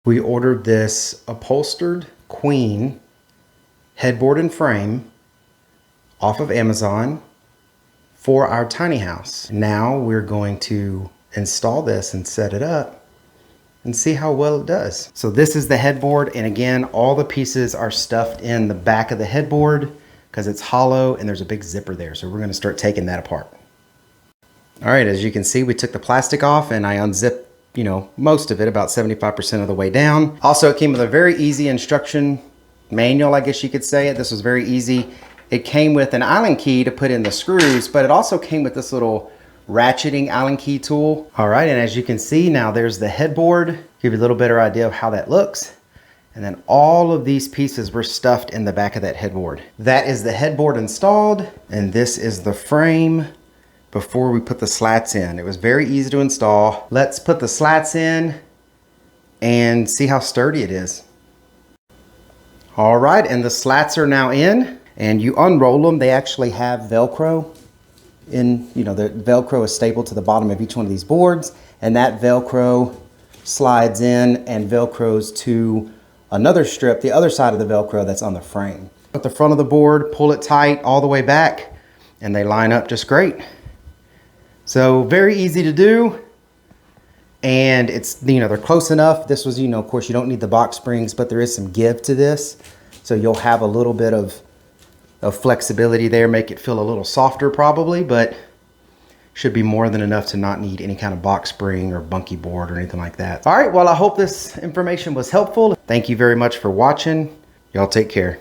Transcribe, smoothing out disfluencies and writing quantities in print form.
We ordered this upholstered queen headboard and frame off of Amazon for our tiny house. Now we're going to install this and set it up and see how well it does. So this is the headboard, and again, all the pieces are stuffed in the back of the headboard because it's hollow and there's a big zipper there. So we're gonna start taking that apart. All right, as you can see, we took the plastic off and I unzipped, most of it, about 75% of the way down. Also, it came with a very easy instruction manual, I guess you could say it. This was very easy. It came with an Allen key to put in the screws, but it also came with this little ratcheting Allen key tool. All right, and as you can see, now there's the headboard. Give you a little better idea of how that looks. And then all of these pieces were stuffed in the back of that headboard. That is the headboard installed, and this is the frame before we put the slats in. It was very easy to install. Let's put the slats in and see how sturdy it is. All right, and the slats are now in, and you unroll them. They actually have Velcro in, the Velcro is stapled to the bottom of each one of these boards, and that Velcro slides in and Velcros to another strip, the other side of the Velcro that's on the frame. At the front of the board, pull it tight all the way back, and they line up just great. So very easy to do, and it's, they're close enough. This was, of course, you don't need the box springs, but there is some give to this. So you'll have a little bit of flexibility there, make it feel a little softer probably, but should be more than enough to not need any kind of box spring or bunky board or anything like that. All right, well, I hope this information was helpful. Thank you very much for watching. Y'all take care.